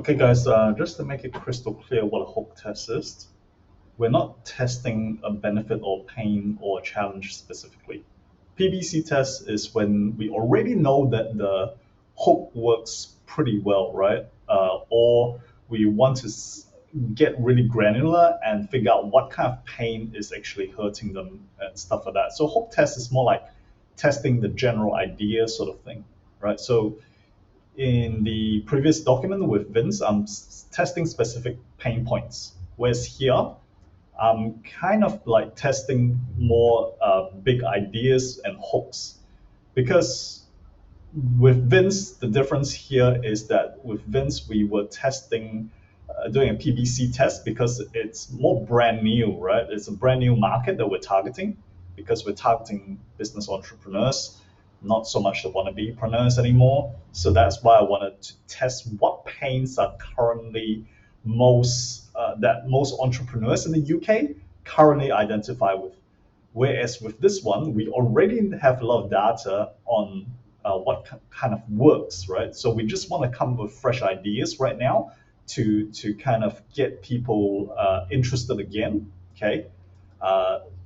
Okay, guys, just to make it crystal clear what a hook test is, we're not testing a benefit or pain or challenge specifically. PBC test is when we already know that the hook works pretty well, right? Or we want to get really granular and figure out what kind of pain is actually hurting them and stuff like that. So hook test is more like testing the general idea sort of thing, right? So in the previous document with Vince, I'm testing specific pain points. Whereas here, I'm kind of like testing more big ideas and hooks. Because with Vince, the difference here is that with Vince, we were testing, doing a PBC test because it's more brand new, right? It's a brand new market that we're targeting because we're targeting business entrepreneurs, not so much the wannabe-preneurs anymore. So that's why I wanted to test what pains are currently that most entrepreneurs in the UK currently identify with. Whereas with this one, we already have a lot of data on what kind of works, right? So we just want to come with fresh ideas right now to kind of get people interested again. Okay,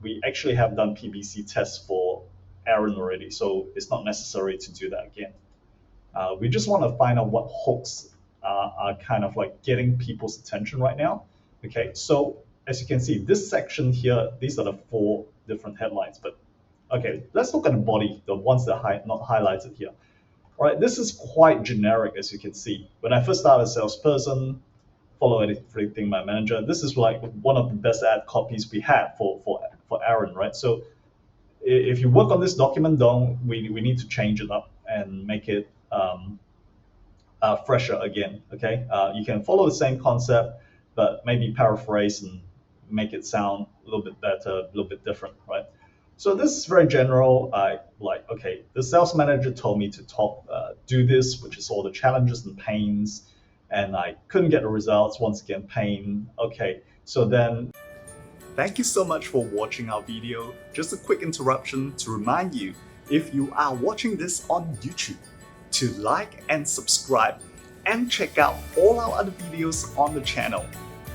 we actually have done PBC tests for Aaron already, so it's not necessary to do that again. We just want to find out what hooks are kind of like getting people's attention right now. Okay, so as you can see, this section here, these are the 4 different headlines. But okay, let's look at the body, the ones that are not highlighted here. All right, this is quite generic, as you can see. When I first started as a salesperson, follow everything my manager, this is like one of the best ad copies we had for Aaron, right? So if you work on this document, we need to change it up and make it fresher again. Okay, you can follow the same concept, but maybe paraphrase and make it sound a little bit better, a little bit different, right? So this is very general. Okay, the sales manager told me to do this, which is all the challenges and pains, and I couldn't get the results. Once again, pain. Okay, so then thank you so much for watching our video. Just a quick interruption to remind you, if you are watching this on YouTube, to like and subscribe and check out all our other videos on the channel.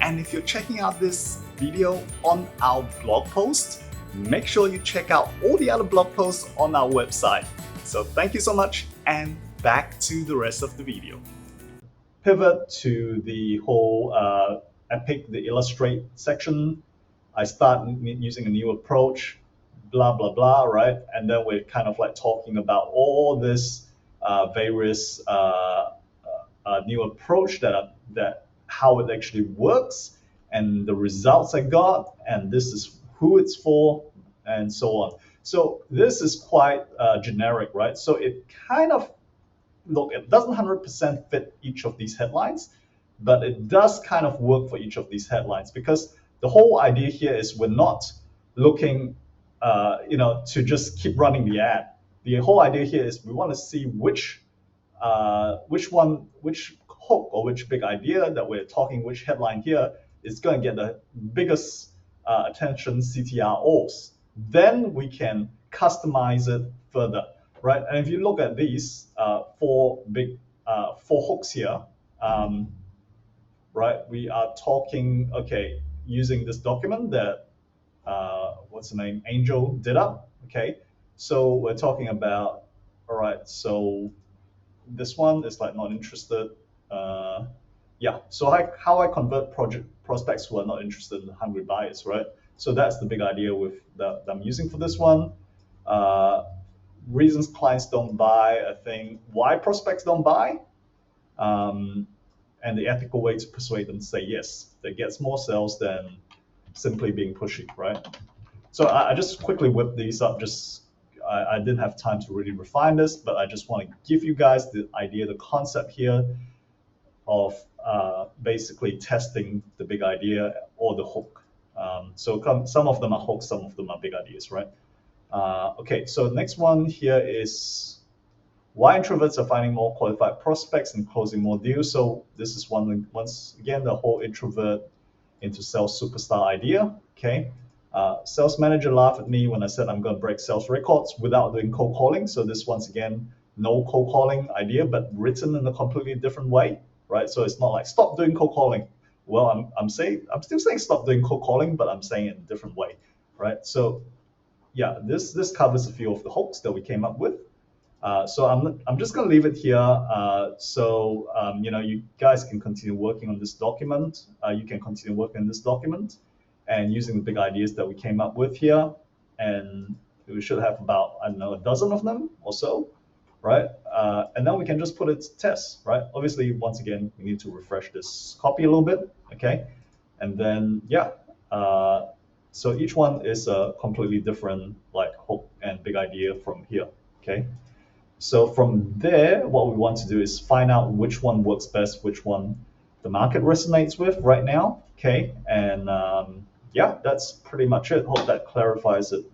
And if you're checking out this video on our blog post, make sure you check out all the other blog posts on our website. So thank you so much, and back to the rest of the video. Pivot to the whole Epic, the Illustrate section. I start using a new approach, blah, blah, blah, right? And then we're kind of like talking about all this various new approach that how it actually works and the results I got, and this is who it's for, and so on. So this is quite generic, right? So it kind of, look, it doesn't 100% fit each of these headlines, but it does kind of work for each of these headlines, because the whole idea here is we're not looking to just keep running the ad. The whole idea here is we want to see which hook or which big idea that we're talking, which headline here is going to get the biggest attention CTROs. Then we can customize it further, right? And if you look at these 4 hooks here, right, we are talking, okay, using this document that what's the name, Angel did up. Okay, so we're talking about, all right, so this one is like not interested. Yeah, so how I convert prospects who are not interested in hungry buyers, right? So that's the big idea that I'm using for this one. Reasons clients don't buy, I think why prospects don't buy, and the ethical way to persuade them to say yes. That gets more sales than simply being pushy, right? So I just quickly whipped these up. I didn't have time to really refine this, but I just want to give you guys the idea, the concept here of basically testing the big idea or the hook. So some of them are hooks, some of them are big ideas, right? Okay, so next one here is why introverts are finding more qualified prospects and closing more deals. So this is once again the whole introvert into sales superstar idea. Okay, sales manager laughed at me when I said I'm going to break sales records without doing cold calling. So this once again, no cold calling idea, but written in a completely different way. right? So it's not like stop doing cold calling. Well, I'm still saying stop doing cold calling, but I'm saying it in a different way, right? So yeah, this covers a few of the hooks that we came up with. So I'm just going to leave it here. You guys can continue working on this document. You can continue working on this document and using the big ideas that we came up with here. And we should have about, I don't know, a dozen of them or so, right? And then we can just put it to test, right? Obviously, once again, we need to refresh this copy a little bit, okay? And then, yeah. So each one is a completely different like hook and big idea from here, okay? So from there, what we want to do is find out which one works best, which one the market resonates with right now. Okay, and yeah, that's pretty much it. Hope that clarifies it